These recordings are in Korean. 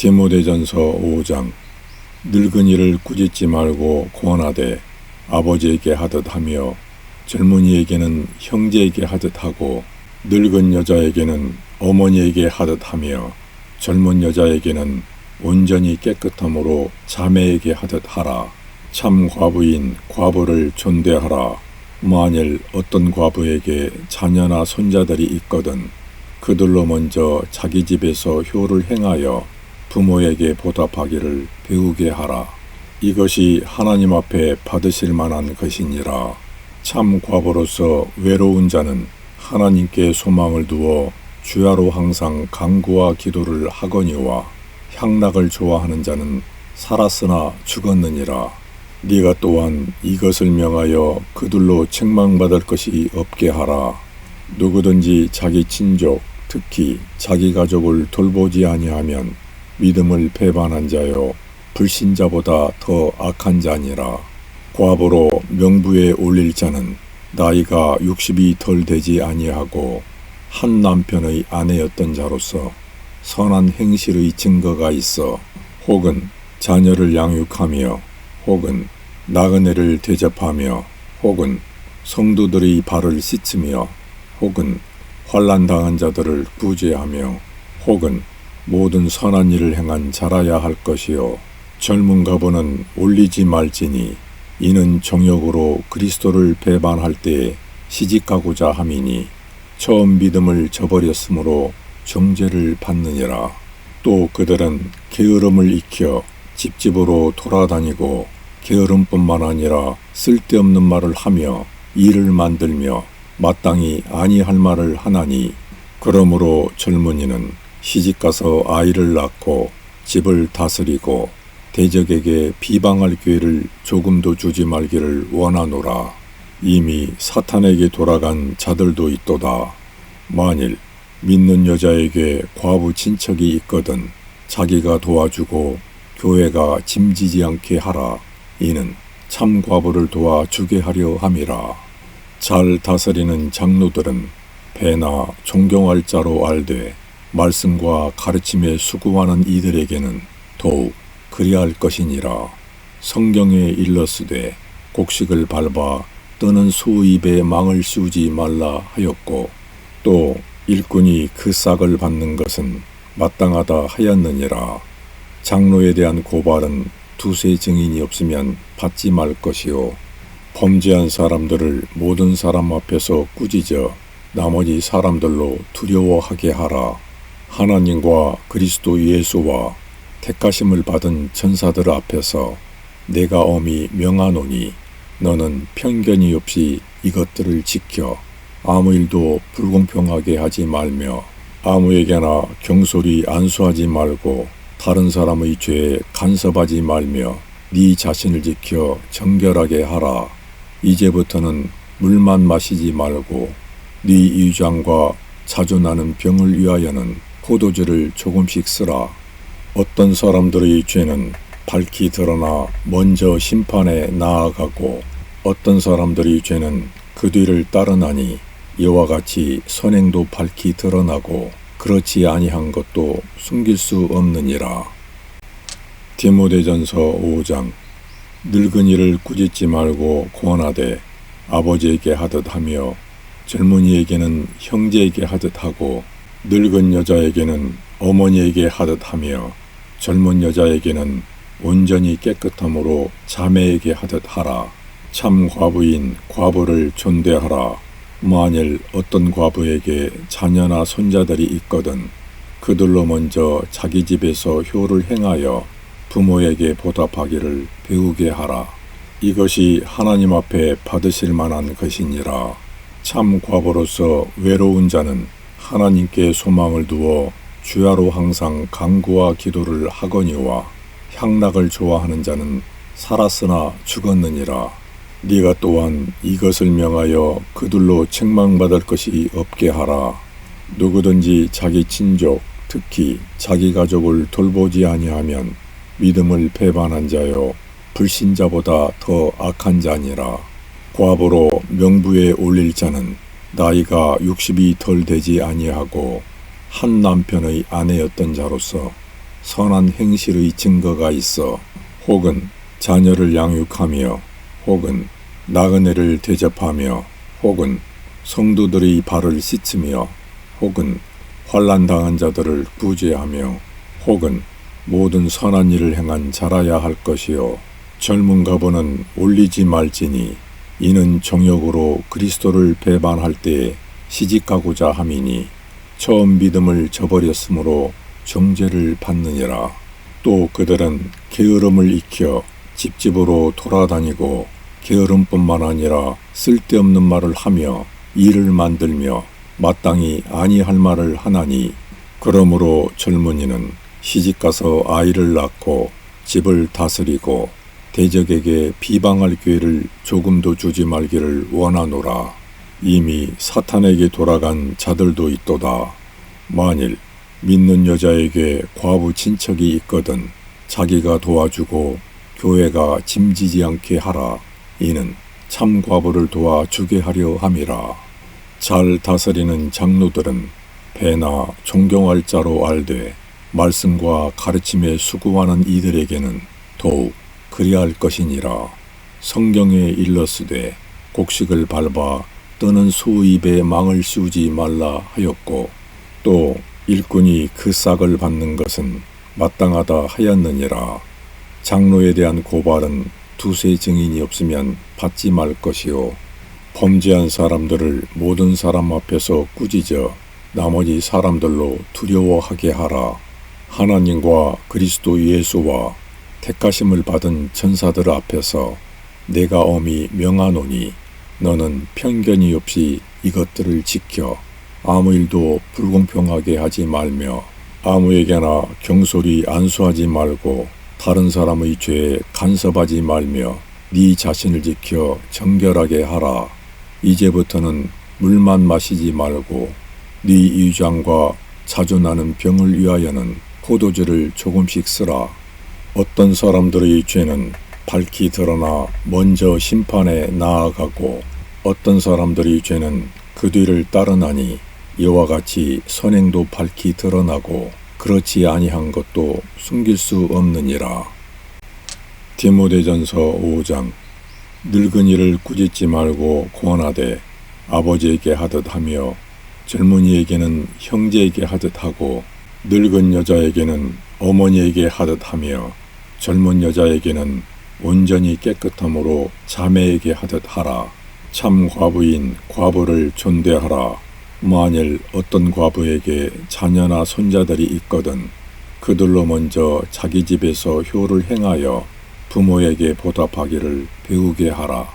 디모데전서 5장. 늙은이를 꾸짖지 말고 권하되 아버지에게 하듯 하며 젊은이에게는 형제에게 하듯 하고 늙은 여자에게는 어머니에게 하듯 하며 젊은 여자에게는 온전히 깨끗함으로 자매에게 하듯 하라. 참 과부인 과부를 존대하라. 만일 어떤 과부에게 자녀나 손자들이 있거든 그들로 먼저 자기 집에서 효를 행하여 부모에게 보답하기를 배우게 하라. 이것이 하나님 앞에 받으실 만한 것이니라. 참 과부로서 외로운 자는 하나님께 소망을 두어 주야로 항상 간구와 기도를 하거니와 향락을 좋아하는 자는 살았으나 죽었느니라. 네가 또한 이것을 명하여 그들로 책망받을 것이 없게 하라. 누구든지 자기 친족 특히 자기 가족을 돌보지 아니하면 믿음을 배반한 자요 불신자보다 더 악한 자니라. 과부로 명부에 올릴 자는 나이가 60이 덜 되지 아니하고 한 남편의 아내였던 자로서 선한 행실의 증거가 있어 혹은 자녀를 양육하며 혹은 나그네를 대접하며 혹은 성도들의 발을 씻으며 혹은 환난 당한 자들을 구제하며 혹은 모든 선한 일을 행한 자라야 할 것이요 젊은 과부는 올리지 말지니 이는 정욕으로 그리스도를 배반할 때에 시집가고자 함이니 처음 믿음을 저버렸으므로 정죄를 받느니라. 또 그들은 게으름을 익혀 집집으로 돌아다니고 게으름뿐만 아니라 쓸데없는 말을 하며 일을 만들며 마땅히 아니할 말을 하나니 그러므로 젊은이는 시집가서 아이를 낳고 집을 다스리고 대적에게 비방할 기회를 조금도 주지 말기를 원하노라. 이미 사탄에게 돌아간 자들도 있도다. 만일 믿는 여자에게 과부 친척이 있거든 자기가 도와주고 교회가 짐지지 않게 하라. 이는 참 과부를 도와주게 하려 함이라. 잘 다스리는 장로들은 배나 존경할 자로 알되 말씀과 가르침에 수고하는 이들에게는 더욱 그리할 것이니라. 성경에 일렀으되 곡식을 밟아 떠는 소 입에 망을 씌우지 말라 하였고 또 일꾼이 그 싹을 받는 것은 마땅하다 하였느니라. 장로에 대한 고발은 두세 증인이 없으면 받지 말 것이요 범죄한 사람들을 모든 사람 앞에서 꾸짖어 나머지 사람들로 두려워하게 하라. 하나님과 그리스도 예수와 택하심을 받은 천사들 앞에서 내가 엄히 명하노니 너는 편견이 없이 이것들을 지켜 아무 일도 불공평하게 하지 말며 아무에게나 경솔히 안수하지 말고 다른 사람의 죄에 간섭하지 말며 네 자신을 지켜 정결하게 하라. 이제부터는 물만 마시지 말고 네 이장과 자주 나는 병을 위하여는 포도주를 조금씩 쓰라. 어떤 사람들의 죄는 밝히 드러나 먼저 심판에 나아가고 어떤 사람들의 죄는 그 뒤를 따르나니 이와 같이 선행도 밝히 드러나고 그렇지 아니한 것도 숨길 수 없느니라. 디모데전서 5장. 늙은이를 꾸짖지 말고 권하되 아버지에게 하듯 하며 젊은이에게는 형제에게 하듯 하고 늙은 여자에게는 어머니에게 하듯 하며 젊은 여자에게는 온전히 깨끗함으로 자매에게 하듯 하라. 참 과부인 과부를 존대하라. 만일 어떤 과부에게 자녀나 손자들이 있거든 그들로 먼저 자기 집에서 효를 행하여 부모에게 보답하기를 배우게 하라. 이것이 하나님 앞에 받으실 만한 것이니라. 참 과부로서 외로운 자는 하나님께 소망을 두어 주야로 항상 간구와 기도를 하거니와 향락을 좋아하는 자는 살았으나 죽었느니라. 네가 또한 이것을 명하여 그들로 책망받을 것이 없게 하라. 누구든지 자기 친족 특히 자기 가족을 돌보지 아니하면 믿음을 배반한 자요 불신자보다 더 악한 자니라. 과부로 명부에 올릴 자는 나이가 60이 덜 되지 아니하고 한 남편의 아내였던 자로서 선한 행실의 증거가 있어 혹은 자녀를 양육하며 혹은 나그네를 대접하며 혹은 성도들의 발을 씻으며 혹은 환난당한 자들을 구제하며 혹은 모든 선한 일을 행한 자라야 할 것이요 젊은 과부는 올리지 말지니 이는 정욕으로 그리스도를 배반할 때에 시집가고자 함이니 처음 믿음을 저버렸으므로 정죄를 받느니라. 또 그들은 게으름을 익혀 집집으로 돌아다니고 게으름뿐만 아니라 쓸데없는 말을 하며 일을 만들며 마땅히 아니할 말을 하나니 그러므로 젊은이는 시집가서 아이를 낳고 집을 다스리고 대적에게 비방할 기회를 조금도 주지 말기를 원하노라. 이미 사탄에게 돌아간 자들도 있도다. 만일 믿는 여자에게 과부 친척이 있거든 자기가 도와주고 교회가 짐지지 않게 하라. 이는 참 과부를 도와주게 하려 함이라. 잘 다스리는 장로들은 배나 존경할 자로 알되 말씀과 가르침에 수고하는 이들에게는 더욱 그리할 것이니라. 성경에 일렀으되 곡식을 밟아 떠는 소 입에 망을 씌우지 말라 하였고 또 일꾼이 그 싹을 받는 것은 마땅하다 하였느니라. 장로에 대한 고발은 두세 증인이 없으면 받지 말 것이요 범죄한 사람들을 모든 사람 앞에서 꾸짖어 나머지 사람들로 두려워하게 하라. 하나님과 그리스도 예수와 택하심을 받은 천사들 앞에서 내가 엄히 명하노니 너는 편견이 없이 이것들을 지켜 아무 일도 불공평하게 하지 말며 아무에게나 경솔히 안수하지 말고 다른 사람의 죄에 간섭하지 말며 네 자신을 지켜 정결하게 하라. 이제부터는 물만 마시지 말고 네 이장과 자주 나는 병을 위하여는 포도주를 조금씩 쓰라. 어떤 사람들의 죄는 밝히 드러나 먼저 심판에 나아가고 어떤 사람들의 죄는 그 뒤를 따르나니 이와 같이 선행도 밝히 드러나고 그렇지 아니한 것도 숨길 수 없느니라. 디모데전서 5장. 늙은이를 꾸짖지 말고 권하되 아버지에게 하듯 하며 젊은이에게는 형제에게 하듯 하고 늙은 여자에게는 어머니에게 하듯 하며 젊은 여자에게는 온전히 깨끗함으로 자매에게 하듯 하라. 참 과부인 과부를 존대하라. 만일 어떤 과부에게 자녀나 손자들이 있거든 그들로 먼저 자기 집에서 효를 행하여 부모에게 보답하기를 배우게 하라.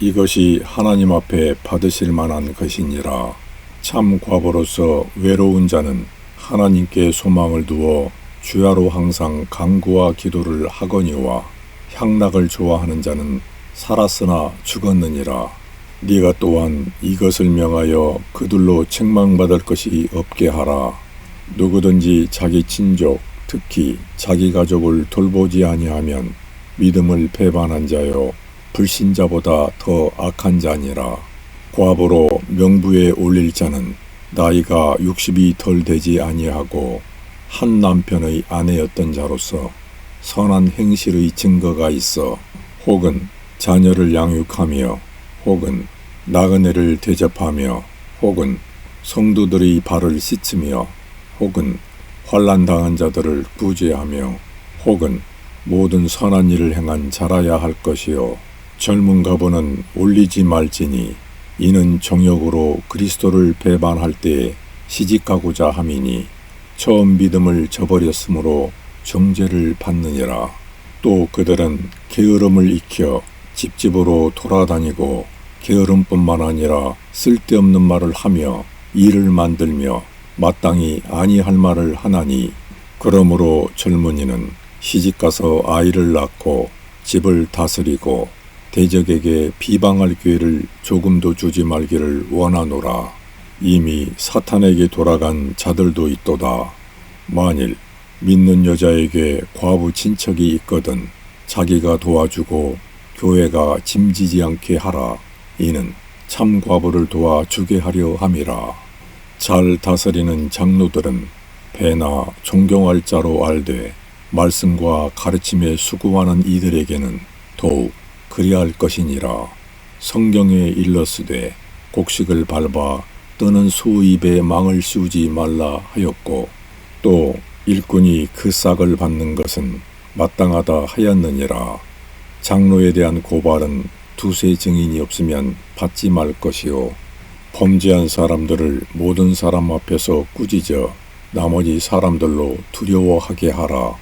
이것이 하나님 앞에 받으실 만한 것이니라. 참 과부로서 외로운 자는 하나님께 소망을 두어 주야로 항상 간구와 기도를 하거니와 향락을 좋아하는 자는 살았으나 죽었느니라. 네가 또한 이것을 명하여 그들로 책망받을 것이 없게 하라. 누구든지 자기 친족 특히 자기 가족을 돌보지 아니하면 믿음을 배반한 자요 불신자보다 더 악한 자니라. 과부로 명부에 올릴 자는 나이가 60이 덜 되지 아니하고 한 남편의 아내였던 자로서 선한 행실의 증거가 있어 혹은 자녀를 양육하며 혹은 나그네를 대접하며 혹은 성도들의 발을 씻으며 혹은 환난당한 자들을 구제하며 혹은 모든 선한 일을 행한 자라야 할 것이요 젊은 과부는 올리지 말지니 이는 정욕으로 그리스도를 배반할 때에 시집가고자 함이니 처음 믿음을 저버렸으므로 정죄를 받느니라. 또 그들은 게으름을 익혀 집집으로 돌아다니고 게으름뿐만 아니라 쓸데없는 말을 하며 일을 만들며 마땅히 아니할 말을 하나니 그러므로 젊은이는 시집가서 아이를 낳고 집을 다스리고 대적에게 비방할 기회를 조금도 주지 말기를 원하노라. 이미 사탄에게 돌아간 자들도 있도다. 만일 믿는 여자에게 과부 친척이 있거든 자기가 도와주고 교회가 짐지지 않게 하라. 이는 참 과부를 도와주게 하려 함이라. 잘 다스리는 장로들은 배나 존경할 자로 알되 말씀과 가르침에 수고하는 이들에게는 더욱 그리할 것이니라. 성경에 일렀으되 곡식을 밟아 떠는 소 입에 망을 씌우지 말라 하였고, 또 일꾼이 그 싹을 받는 것은 마땅하다 하였느니라. 장로에 대한 고발은 두세 증인이 없으면 받지 말 것이요, 범죄한 사람들을 모든 사람 앞에서 꾸짖어 나머지 사람들로 두려워하게 하라.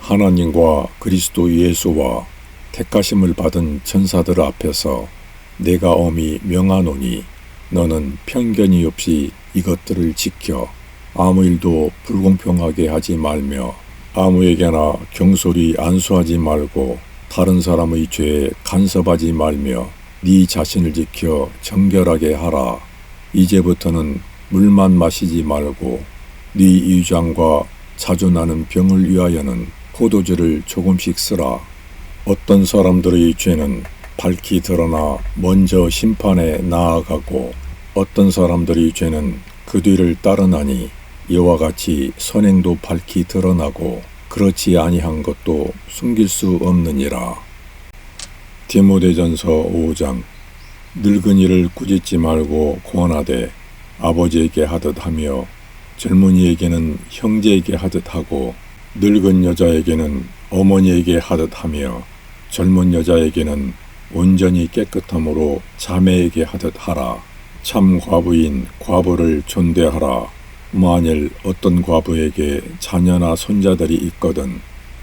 하나님과 그리스도 예수와 택하심을 받은 천사들 앞에서 내가 엄히 명하노니, 너는 편견이 없이 이것들을 지켜 아무 일도 불공평하게 하지 말며 아무에게나 경솔히 안수하지 말고 다른 사람의 죄에 간섭하지 말며 네 자신을 지켜 정결하게 하라. 이제부터는 물만 마시지 말고 네 이장과 자주 나는 병을 위하여는 포도주를 조금씩 쓰라. 어떤 사람들의 죄는 밝히 드러나 먼저 심판에 나아가고 어떤 사람들의 죄는 그 뒤를 따르나니, 이와 같이 선행도 밝히 드러나고 그렇지 아니한 것도 숨길 수 없느니라. 디모데전서 5장. 늙은이를 꾸짖지 말고 권하되 아버지에게 하듯 하며 젊은이에게는 형제에게 하듯 하고 늙은 여자에게는 어머니에게 하듯 하며 젊은 여자에게는 온전히 깨끗함으로 자매에게 하듯 하라. 참 과부인 과부를 존대하라. 만일 어떤 과부에게 자녀나 손자들이 있거든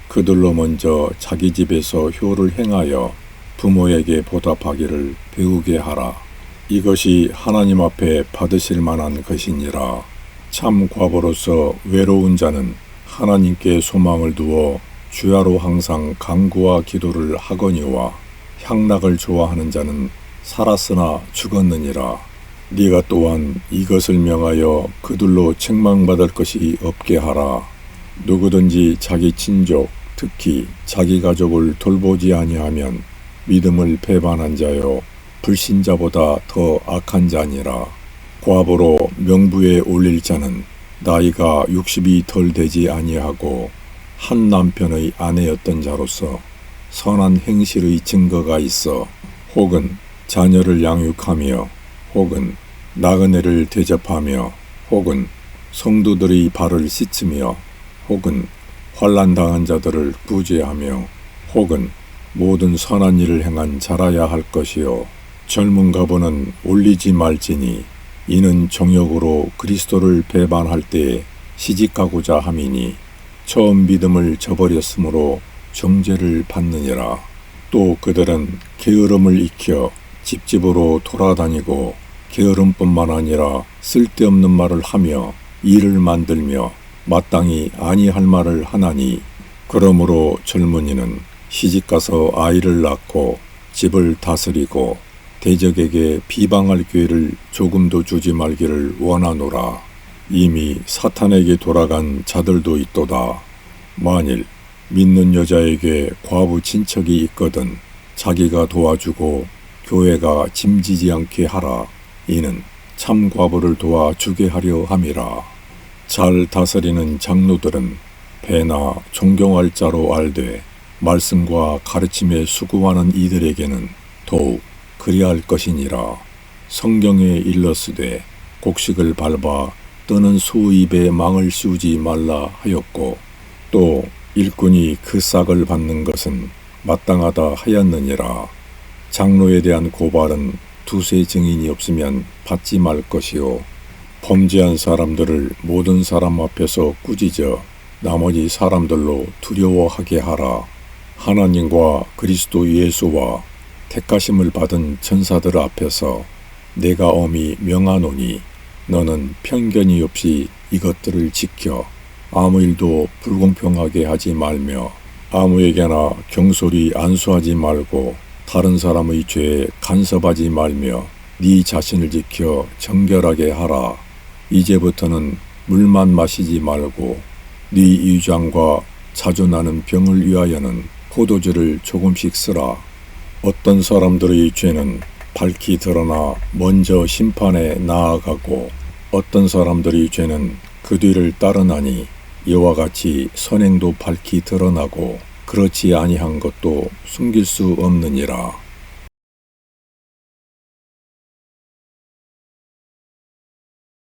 그들로 먼저 자기 집에서 효를 행하여 부모에게 보답하기를 배우게 하라. 이것이 하나님 앞에 받으실 만한 것이니라. 참 과부로서 외로운 자는 하나님께 소망을 두어 주야로 항상 간구와 기도를 하거니와 향락을 좋아하는 자는 살았으나 죽었느니라. 네가 또한 이것을 명하여 그들로 책망받을 것이 없게 하라. 누구든지 자기 친족, 특히 자기 가족을 돌보지 아니하면 믿음을 배반한 자요 불신자보다 더 악한 자니라. 과부로 명부에 올릴 자는 나이가 60이 덜 되지 아니하고 한 남편의 아내였던 자로서 선한 행실의 증거가 있어 혹은 자녀를 양육하며 혹은 나그네를 대접하며 혹은 성도들의 발을 씻으며 혹은 환난당한 자들을 구제하며 혹은 모든 선한 일을 행한 자라야 할 것이요, 젊은 가부는 올리지 말지니 이는 정욕으로 그리스도를 배반할 때에 시집가고자 함이니 처음 믿음을 저버렸으므로 정죄를 받느니라. 또 그들은 게으름을 익혀 집집으로 돌아다니고 게으름뿐만 아니라 쓸데없는 말을 하며 일을 만들며 마땅히 아니할 말을 하나니, 그러므로 젊은이는 시집가서 아이를 낳고 집을 다스리고 대적에게 비방할 기회를 조금도 주지 말기를 원하노라. 이미 사탄에게 돌아간 자들도 있도다. 만일 믿는 여자에게 과부 친척이 있거든 자기가 도와주고 교회가 짐지지 않게 하라. 이는 참 과부를 도와주게 하려 함이라. 잘 다스리는 장로들은 배나 존경할 자로 알되 말씀과 가르침에 수고하는 이들에게는 더욱 그리할 것이니라. 성경에 일렀으되 곡식을 밟아 떠는 소 입에 망을 씌우지 말라 하였고, 또 일꾼이 그 싹을 받는 것은 마땅하다 하였느니라. 장로에 대한 고발은 두세 증인이 없으면 받지 말 것이요, 범죄한 사람들을 모든 사람 앞에서 꾸짖어 나머지 사람들로 두려워하게 하라. 하나님과 그리스도 예수와 택하심을 받은 천사들 앞에서 내가 엄히 명하노니, 너는 편견이 없이 이것들을 지켜 아무 일도 불공평하게 하지 말며 아무에게나 경솔히 안수하지 말고 다른 사람의 죄에 간섭하지 말며 네 자신을 지켜 정결하게 하라. 이제부터는 물만 마시지 말고 네 이장과 자주 나는 병을 위하여는 포도주를 조금씩 쓰라. 어떤 사람들의 죄는 밝히 드러나 먼저 심판에 나아가고 어떤 사람들의 죄는 그 뒤를 따르나니 이와 같이 선행도 밝히 드러나고 그렇지 아니한 것도 숨길 수 없느니라.